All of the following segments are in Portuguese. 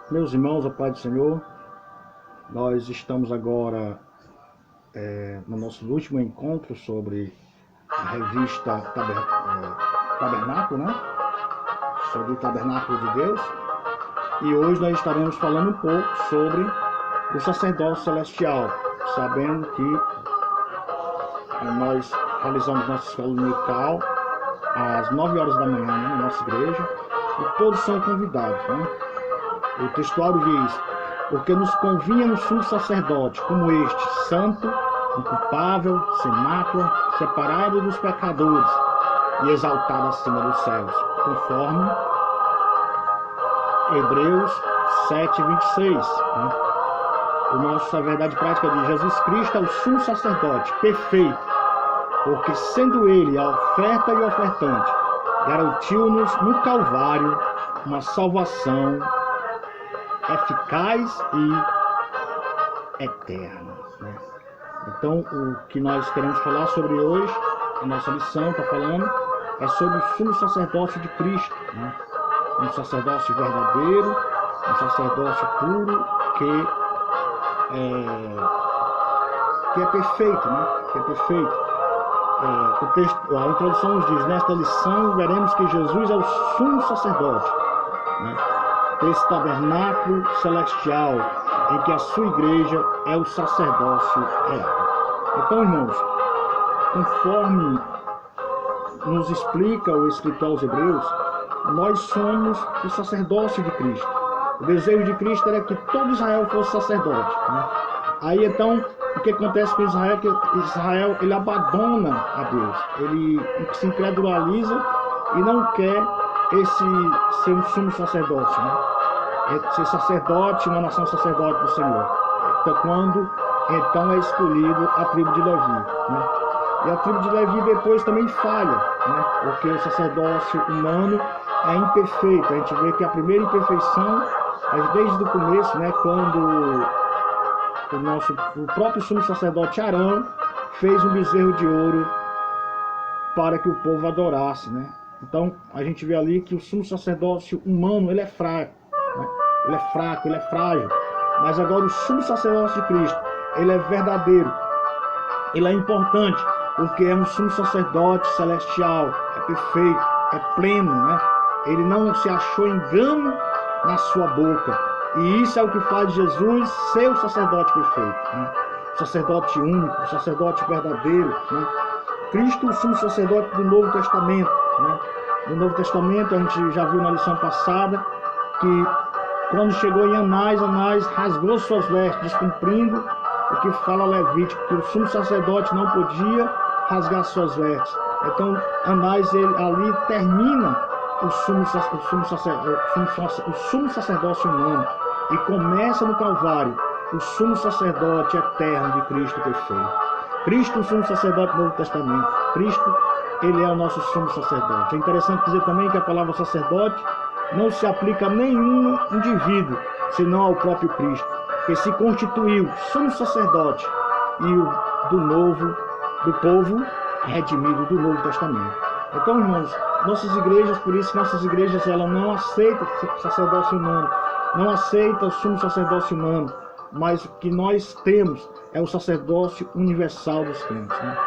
Meus irmãos, a paz do Senhor, nós estamos agora no nosso último encontro sobre a revista Tabernáculo, né? Sobre o Tabernáculo de Deus. E hoje nós estaremos falando um pouco sobre o sacerdócio celestial, sabendo que nós realizamos nossa escola dominical às 9 horas da manhã, né, na nossa igreja, e todos são convidados, né? O textuário diz: porque nos convinha um sumo sacerdote como este, santo, inculpável, sem mácula, separado dos pecadores e exaltado acima dos céus, conforme Hebreus 7:26. Né? A verdade prática de Jesus Cristo é o sumo sacerdote perfeito, porque sendo ele a oferta e o ofertante, garantiu-nos no Calvário uma salvação eficaz e eterna, né? Então, o que nós queremos falar sobre hoje, a nossa lição está falando, é sobre o sumo sacerdócio de Cristo, né? Um sacerdócio verdadeiro, um sacerdócio puro, que é perfeito, né? Que é perfeito. O texto, a introdução nos diz: nesta lição veremos que Jesus é o sumo sacerdote, né, desse tabernáculo celestial, em que a sua igreja é o sacerdócio real. Então, irmãos, conforme nos explica o escritor aos Hebreus, nós somos o sacerdócio de Cristo. O desejo de Cristo era que todo Israel fosse sacerdote, né? Aí então, o que acontece com Israel é que Israel ele abandona a Deus, ele se incredulaliza e não quer ser um sumo sacerdócio, né? Ser sacerdote, uma nação sacerdote do Senhor. Quando então é escolhido a tribo de Levi, né? E a tribo de Levi depois também falha, né? Porque o sacerdócio humano é imperfeito. A gente vê que a primeira imperfeição é desde o começo, né? Quando o próprio sumo sacerdote Arão fez um bezerro de ouro para que o povo adorasse, né? Então a gente vê ali que o sumo sacerdócio humano ele é fraco, né? Ele é fraco, ele é frágil. Mas agora o sumo sacerdócio de Cristo, ele é verdadeiro, ele é importante, porque é um sumo sacerdote celestial, é perfeito, é pleno, né? Ele não se achou engano na sua boca. E isso é o que faz Jesus ser o sacerdote perfeito, né? O sacerdote único, o sacerdote verdadeiro, né? Cristo, o sumo sacerdote do Novo Testamento, né? No Novo Testamento, a gente já viu na lição passada que quando chegou em Anás, Anás rasgou suas vestes, descumprindo o que fala Levítico, que o sumo sacerdote não podia rasgar suas vestes. Então, Anás ali termina o sumo sacerdócio humano e começa no Calvário o sumo sacerdote eterno de Cristo perfeito. Cristo, o sumo sacerdote do Novo Testamento. Cristo, ele é o nosso sumo sacerdote. É interessante dizer também que a palavra sacerdote não se aplica a nenhum indivíduo, senão ao próprio Cristo, que se constituiu sumo sacerdote e do povo redimido do Novo Testamento. Então, irmãos, nossas igrejas, por isso nossas igrejas, ela não aceitam o sacerdócio humano, não aceita o sumo sacerdócio humano, mas o que nós temos é o sacerdócio universal dos tempos, né?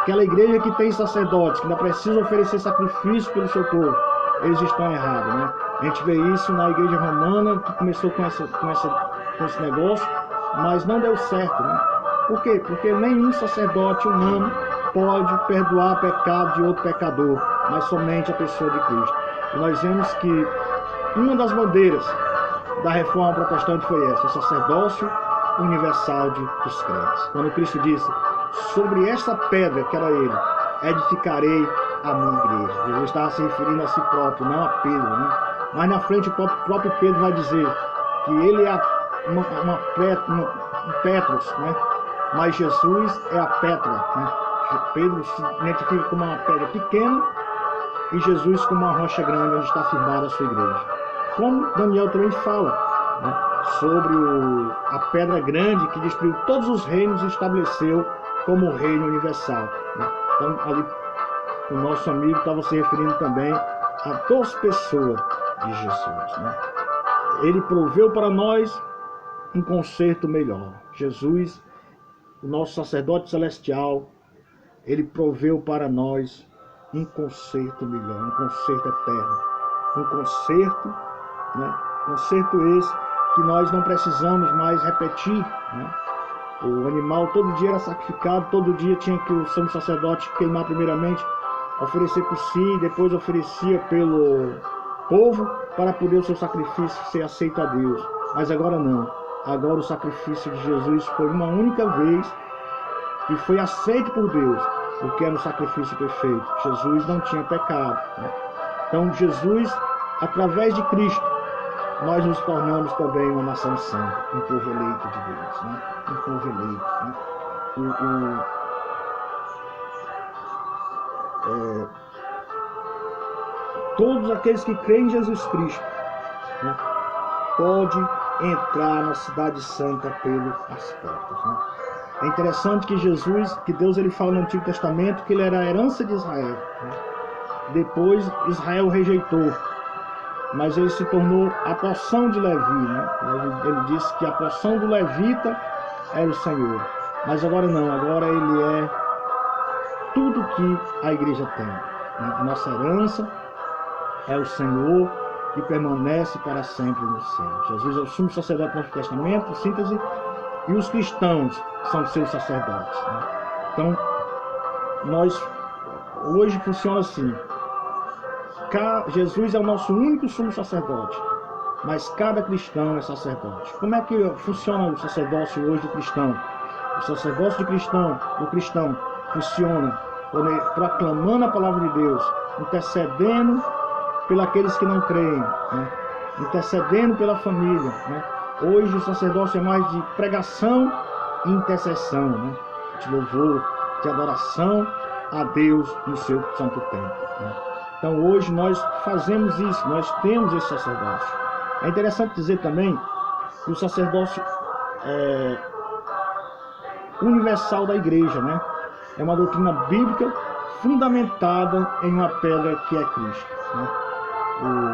Aquela igreja que tem sacerdotes, que ainda precisa oferecer sacrifício pelo seu povo, eles estão errados, né? A gente vê isso na igreja romana, que começou com esse negócio, mas não deu certo, né? Por quê? Porque nenhum sacerdote humano pode perdoar pecado de outro pecador, mas somente a pessoa de Cristo. E nós vemos que uma das bandeiras da reforma protestante foi essa: o sacerdócio universal dos crentes. Quando Cristo disse: sobre esta pedra, que era ele, edificarei a minha igreja. Jesus estava se referindo a si próprio, não a Pedro, né? Mas na frente o próprio Pedro vai dizer que ele é um Petros, né? Mas Jesus é a Petra, né? Pedro se identifica como uma pedra pequena e Jesus como uma rocha grande onde está firmada a sua igreja. Como Daniel também fala, né, sobre a pedra grande que destruiu todos os reinos e estabeleceu como reino universal, né? Então ali o nosso amigo estava se referindo também a duas pessoas de Jesus, né? Ele proveu para nós um conserto melhor. Jesus, o nosso sacerdote celestial, ele proveu para nós um conserto melhor, um conserto eterno, um conserto, né? Conserto esse que nós não precisamos mais repetir, né? O animal todo dia era sacrificado, todo dia tinha que o sumo sacerdote queimar primeiramente, oferecer por si, depois oferecia pelo povo para poder o seu sacrifício ser aceito a Deus. Mas agora não. Agora o sacrifício de Jesus foi uma única vez e foi aceito por Deus, porque era um sacrifício perfeito. Jesus não tinha pecado, né? Então Jesus, através de Cristo, nós nos tornamos também uma nação santa, um povo eleito de Deus, né? Um povo eleito, né? Todos aqueles que creem em Jesus Cristo, né, pode entrar na cidade santa pelas portas, né? É interessante que Jesus, que Deus ele fala no Antigo Testamento que ele era a herança de Israel, né? Depois Israel rejeitou, mas ele se tornou a porção de Levi, né? Ele disse que a porção do levita era o Senhor, mas agora não, agora ele é tudo que a igreja tem, né? A nossa herança é o Senhor que permanece para sempre no céu. Jesus é o sumo sacerdote do Novo Testamento, síntese, e os cristãos são seus sacerdotes, né? Então, nós hoje funciona assim. Jesus é o nosso único sumo sacerdote, mas cada cristão é sacerdote. Como é que funciona o sacerdócio hoje do cristão? O sacerdócio do cristão funciona proclamando a palavra de Deus, intercedendo pelos aqueles que não creem, né? Intercedendo pela família, né? Hoje o sacerdócio é mais de pregação e intercessão, né? De louvor, de adoração a Deus no seu santo templo, né? Então hoje nós fazemos isso, nós temos esse sacerdócio. É interessante dizer também que o sacerdócio universal da igreja, né? É uma doutrina bíblica fundamentada em uma pedra que é Cristo, né?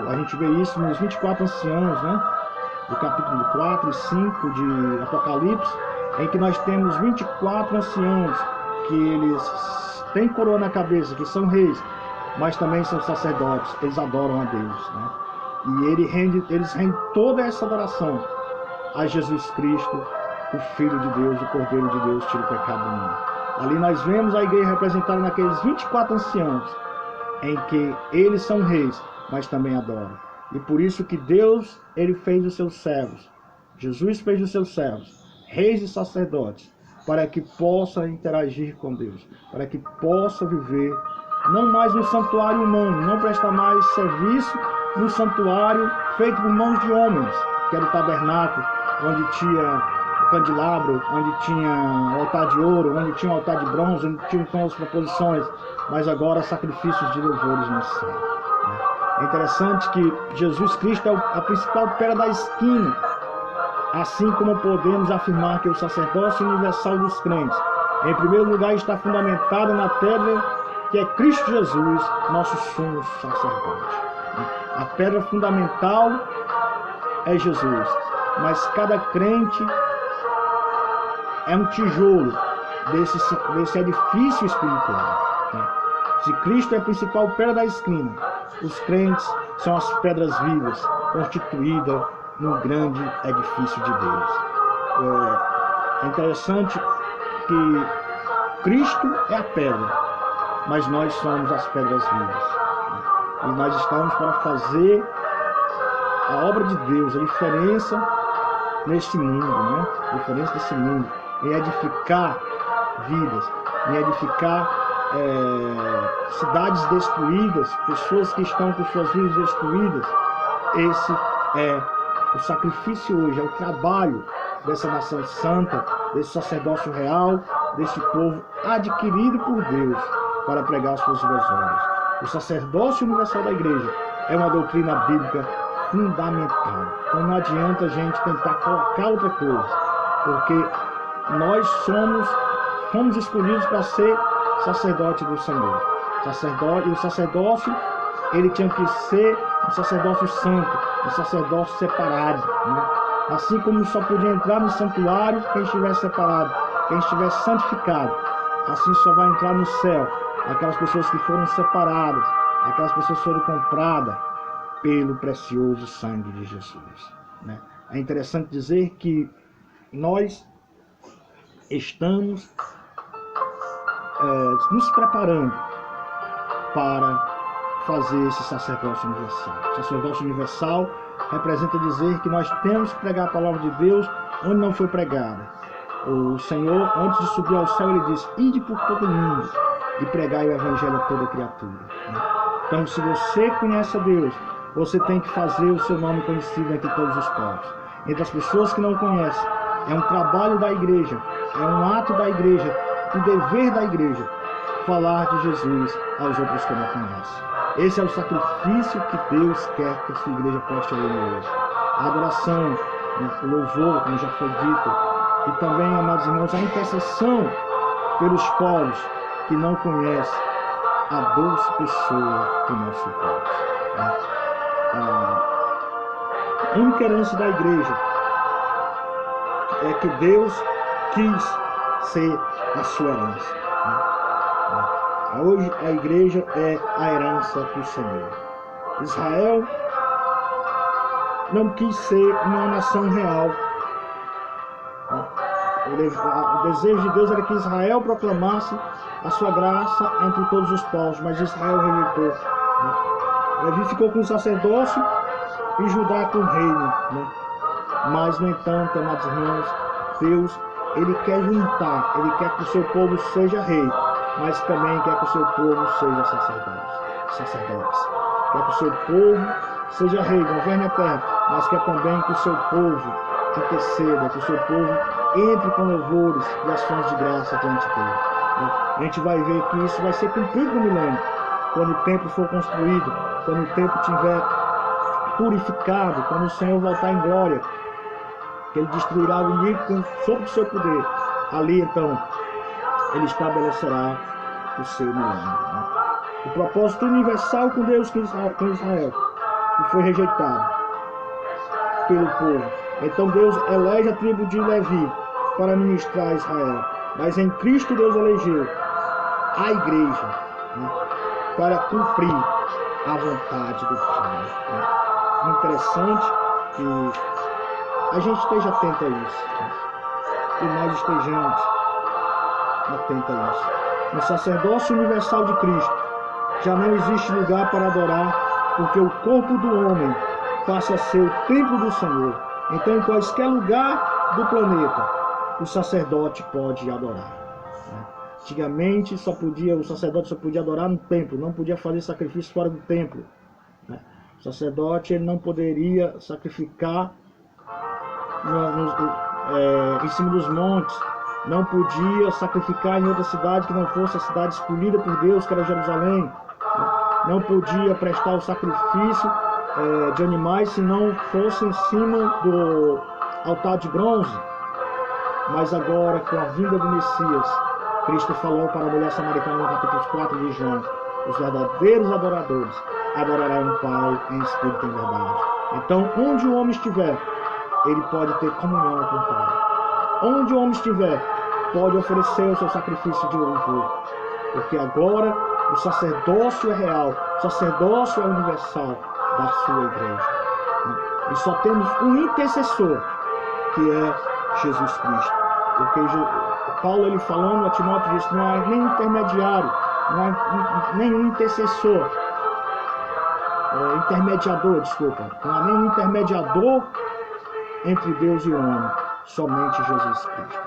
A gente vê isso nos 24 anciãos, né? Do capítulo 4 e 5 de Apocalipse, em que nós temos 24 anciãos que eles têm coroa na cabeça, que são reis, mas também são sacerdotes, eles adoram a Deus, né? E eles rendem toda essa adoração a Jesus Cristo, o Filho de Deus, o Cordeiro de Deus, tira o pecado do mundo. Ali nós vemos a igreja representada naqueles 24 anciãos, em que eles são reis, mas também adoram. E por isso que Deus, ele fez os seus servos, Jesus fez os seus servos, reis e sacerdotes, para que possa interagir com Deus, para que possa viver não mais no santuário humano, não prestar mais serviço no santuário feito por mãos de homens, que era o tabernáculo, onde tinha o candelabro, onde tinha o altar de ouro, onde tinha o altar de bronze, onde tinham as proposições, mas agora sacrifícios de louvores no céu, né? É interessante que Jesus Cristo é a principal pedra da esquina, assim como podemos afirmar que o sacerdócio universal dos crentes, em primeiro lugar, está fundamentado na pedra que é Cristo Jesus, nosso sumo sacerdote. A pedra fundamental é Jesus, mas cada crente é um tijolo desse edifício espiritual, né? Se Cristo é a principal pedra da esquina, os crentes são as pedras vivas, constituídas num grande edifício de Deus. É interessante que Cristo é a pedra, mas nós somos as pedras vivas, né? E nós estamos para fazer a obra de Deus, a diferença neste mundo, né? A diferença desse mundo, em edificar vidas, em edificar cidades destruídas, pessoas que estão com suas vidas destruídas. Esse é o sacrifício hoje, é o trabalho dessa nação santa, desse sacerdócio real, desse povo adquirido por Deus para pregar as suas boas obras. O sacerdócio universal da igreja é uma doutrina bíblica fundamental. Então não adianta a gente tentar colocar outra coisa, porque nós fomos escolhidos para ser sacerdote do Senhor. O sacerdócio, ele tinha que ser um sacerdócio santo, um sacerdócio separado, né? Assim como só podia entrar no santuário quem estivesse separado, quem estivesse santificado, assim só vai entrar no céu aquelas pessoas que foram separadas, aquelas pessoas que foram compradas pelo precioso sangue de Jesus, né? É interessante dizer que nós estamos nos preparando para fazer esse sacerdócio universal. O sacerdócio universal representa dizer que nós temos que pregar a palavra de Deus onde não foi pregada. O Senhor, antes de subir ao céu, ele disse: ide por todo mundo e pregai o evangelho a toda criatura, né? Então, se você conhece a Deus, você tem que fazer o seu nome conhecido entre todos os povos. Entre as pessoas que não conhecem, é um trabalho da igreja, é um ato da igreja, o dever da igreja, falar de Jesus aos outros que não conhecem. Esse é o sacrifício que Deus quer que a sua igreja possa ter hoje. A adoração, né, o louvor, como já foi dito, e também, amados irmãos, a intercessão pelos povos que não conhecem a doce pessoa do nosso Deus, né? A única herança da igreja é que Deus quis ser a sua herança, né? Hoje a igreja é a herança do Senhor. Israel não quis ser uma nação real. O desejo de Deus era que Israel proclamasse a sua graça entre todos os povos, mas Israel rejeitou, né? Levi ficou com o sacerdócio e Judá com o reino, né? Mas, no entanto, amados irmãos, Deus, ele quer juntar, ele quer que o seu povo seja rei, mas também quer que o seu povo seja sacerdotes. Quer que o seu povo seja rei, governe a terra, mas quer também que o seu povo interceda, que o seu povo entre com louvores e ações de graça diante dele, né? A gente vai ver que isso vai ser cumprido no milênio, quando o templo for construído, quando o templo estiver purificado, quando o Senhor voltar em glória, que ele destruirá o inimigo sob o seu poder. Ali então ele estabelecerá o seu milênio, né? O propósito universal com Deus, com Israel, que foi rejeitado pelo povo. Então Deus elege a tribo de Levi para ministrar a Israel, mas em Cristo Deus elegeu a igreja, né, para cumprir a vontade do Pai, né? Interessante que a gente esteja atento a isso, né? Que nós estejamos atentos a isso. No sacerdócio universal de Cristo já não existe lugar para adorar, porque o corpo do homem passa a ser o templo do Senhor. Então, em qualquer lugar do planeta, o sacerdote pode adorar, né? Antigamente, o sacerdote só podia adorar no templo, não podia fazer sacrifício fora do templo, né? O sacerdote ele não poderia sacrificar em cima dos montes, não podia sacrificar em outra cidade que não fosse a cidade escolhida por Deus, que era Jerusalém, né? Não podia prestar o sacrifício de animais se não fosse em cima do altar de bronze. Mas agora, com a vinda do Messias, Cristo falou para a mulher samaritana no capítulo 4 de João: os verdadeiros adoradores adorarão o Pai em espírito e em verdade. Então, onde o homem estiver, ele pode ter comunhão com o Pai. Onde o homem estiver, pode oferecer o seu sacrifício de louvor, porque agora o sacerdócio é real, o sacerdócio é universal da sua igreja, né? E só temos um intercessor, que é Jesus Cristo. Porque Paulo, ele falando a Timóteo, disse: não há nem intermediário, não há nenhum intercessor, não há nenhum intermediador entre Deus e o homem, somente Jesus Cristo.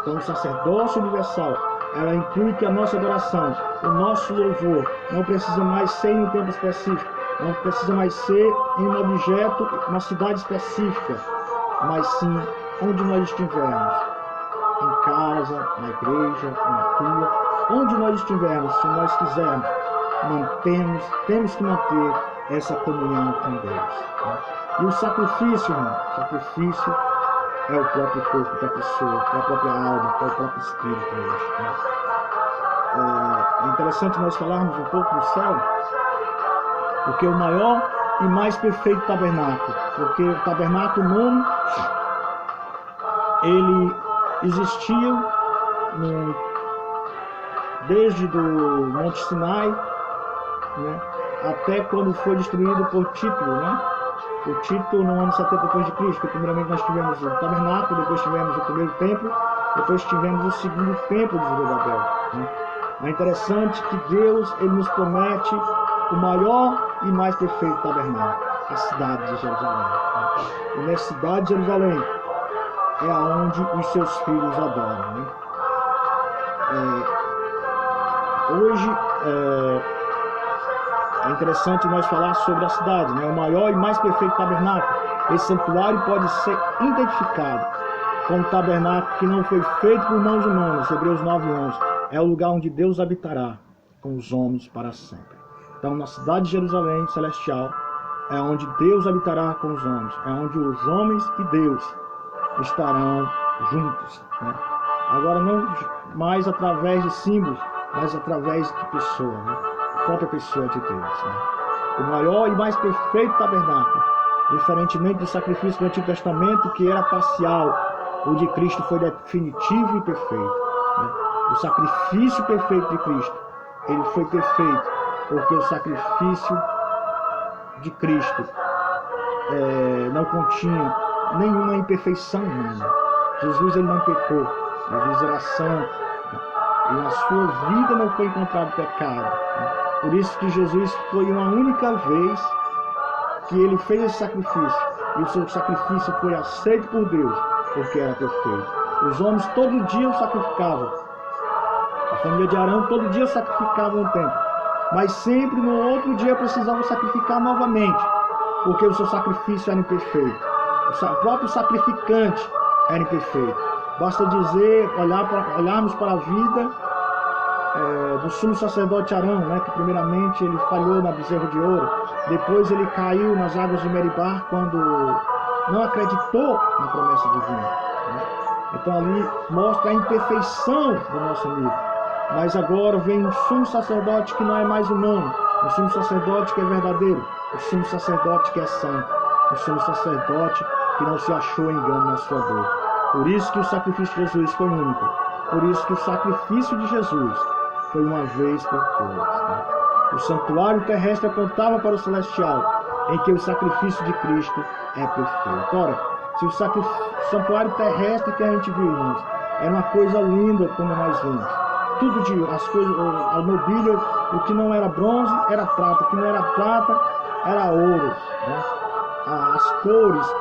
Então, o sacerdócio universal, ela inclui que a nossa adoração, o nosso louvor, não precisa mais ser em um tempo específico, não precisa mais ser em um objeto, uma cidade específica, mas sim onde nós estivermos, em casa, na igreja, na rua, onde nós estivermos, se nós quisermos, temos que manter essa comunhão com Deus, né? E o sacrifício, irmão, sacrifício é o próprio corpo da pessoa, é a própria alma, é o próprio espírito hoje, né? É interessante nós falarmos um pouco do céu, porque o maior e mais perfeito tabernáculo, porque o tabernáculo humano, ele existia desde do Monte Sinai, né, até quando foi destruído por Tito, né? O Tito no ano 70 depois de Cristo, porque primeiramente nós tivemos o tabernáculo, depois tivemos o primeiro templo, depois tivemos o segundo templo de Zorobabel, né? É interessante que Deus, ele nos promete o maior e mais perfeito tabernáculo, a cidade de Jerusalém, né? E nessa cidade de Jerusalém é aonde os seus filhos adoram, né? Hoje é interessante nós falar sobre a cidade, né? O maior e mais perfeito tabernáculo. Esse santuário pode ser identificado com um tabernáculo que não foi feito por mãos humanas, Hebreus 9:11. É o lugar onde Deus habitará com os homens para sempre. Então, na cidade de Jerusalém celestial, é onde Deus habitará com os homens. É onde os homens e Deus estarão juntos, né? Agora, não mais através de símbolos, mas através de pessoa, né? A própria pessoa de Deus, né? O maior e mais perfeito tabernáculo, diferentemente do sacrifício do Antigo Testamento, que era parcial, o de Cristo foi definitivo e perfeito, né? O sacrifício perfeito de Cristo, ele foi perfeito, porque o sacrifício de Cristo não continha nenhuma imperfeição humana. Jesus, ele não pecou, Jesus era santo, e na sua vida não foi encontrado pecado, né? Por isso que Jesus foi uma única vez que ele fez esse sacrifício, e o seu sacrifício foi aceito por Deus, porque era perfeito. Os homens todo dia o sacrificavam, a família de Arão todo dia sacrificava um templo, mas sempre no outro dia precisava sacrificar novamente, porque o seu sacrifício era imperfeito. O próprio sacrificante era imperfeito. Basta dizer, olharmos para a vida do sumo sacerdote Arão, né, que primeiramente ele falhou na bezerro de ouro, depois ele caiu nas águas de Meribá quando não acreditou na promessa divina, né? Então ali mostra a imperfeição do nosso amigo. Mas agora vem um sumo sacerdote que não é mais humano, um sumo sacerdote que é verdadeiro, um sumo sacerdote que é santo, um sumo sacerdote que não se achou engano na sua dor. Por isso que o sacrifício de Jesus foi único. Por isso que o sacrifício de Jesus foi uma vez por todas, né? O santuário terrestre apontava para o celestial, em que o sacrifício de Cristo é perfeito. Ora, se o santuário terrestre que a gente viu, irmãos, era uma coisa linda como nós vimos. Tudo as coisas, a mobília, o que não era bronze era prata, o que não era prata era ouro, né? As cores,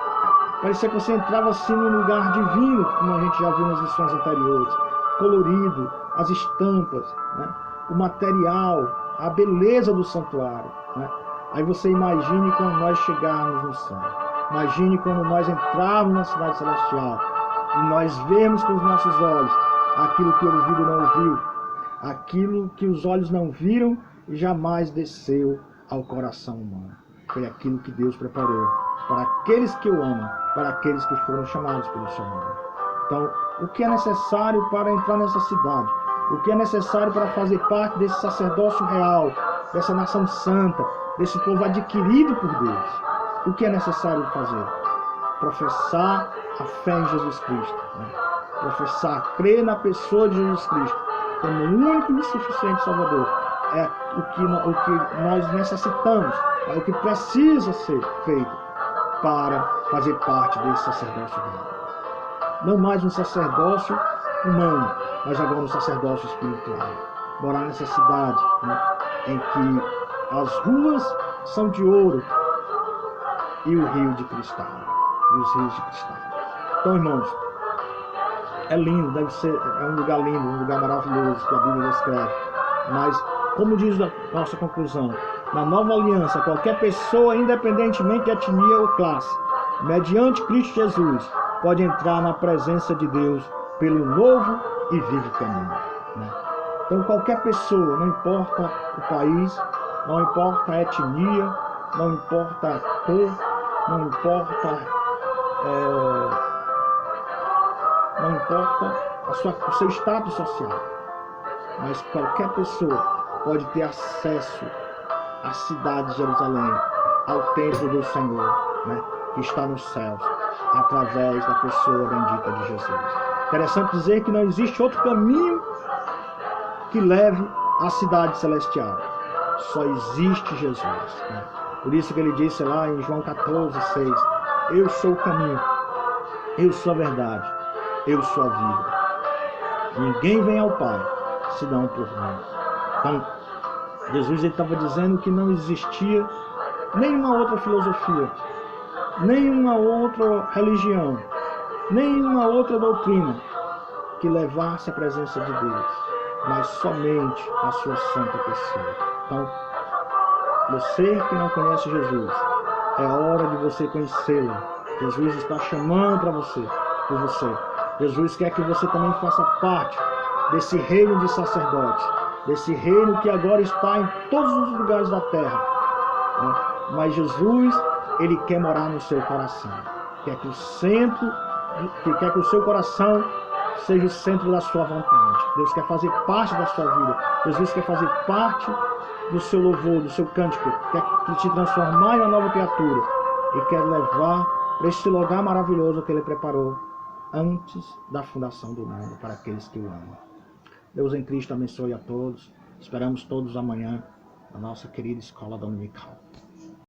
parecia que você entrava assim num lugar divino, como a gente já viu nas lições anteriores, colorido, as estampas, né? O material, a beleza do santuário, né? Aí você imagine quando nós chegarmos no céu, imagine quando nós entrarmos na cidade celestial e nós vemos com os nossos olhos aquilo que o ouvido não ouviu, aquilo que os olhos não viram e jamais desceu ao coração humano. Foi aquilo que Deus preparou para aqueles que o amam, para aqueles que foram chamados pelo seu nome. Então, o que é necessário para entrar nessa cidade? O que é necessário para fazer parte desse sacerdócio real, dessa nação santa, desse povo adquirido por Deus? O que é necessário fazer? Professar a fé em Jesus Cristo, né? Professar, crer na pessoa de Jesus Cristo como o único e suficiente Salvador. É o que nós necessitamos, é o que precisa ser feito para fazer parte desse sacerdócio real. Não mais um sacerdócio humano, mas agora um sacerdócio espiritual. Morar nessa cidade, né, em que as ruas são de ouro e o rio de cristal. E os rios de cristal. Então, irmãos, é lindo, é um lugar lindo, um lugar maravilhoso que a Bíblia descreve. Mas, como diz a nossa conclusão, na nova aliança, qualquer pessoa, independentemente de etnia ou classe, mediante Cristo Jesus, pode entrar na presença de Deus pelo novo e vivo caminho, né? Então, qualquer pessoa, não importa o país, não importa a etnia, não importa a cor, não importa o seu status social, mas qualquer pessoa pode ter acesso à cidade de Jerusalém ao templo do Senhor, né, que está nos céus, através da pessoa bendita de Jesus. Interessante dizer que não existe outro caminho que leve à cidade celestial. Só existe Jesus, né? Por isso que ele disse lá em João 14:6, eu sou o caminho, eu sou a verdade, eu sou a vida. Ninguém vem ao Pai senão por mim. Então, Jesus estava dizendo que não existia nenhuma outra filosofia, nenhuma outra religião, nenhuma outra doutrina que levasse à presença de Deus, mas somente a sua santa pessoa. Então, você que não conhece Jesus, é hora de você conhecê-lo. Jesus está chamando para você, por você. Jesus quer que você também faça parte desse reino de sacerdotes, desse reino que agora está em todos os lugares da terra, né? Mas Jesus, ele quer morar no seu coração. Quer que o seu coração seja o centro da sua vontade. Deus quer fazer parte da sua vida. Jesus quer fazer parte do seu louvor, do seu cântico. Quer te transformar em uma nova criatura. E quer levar para este lugar maravilhoso que ele preparou antes da fundação do mundo para aqueles que o amam. Deus em Cristo abençoe a todos. Esperamos todos amanhã na nossa querida escola dominical.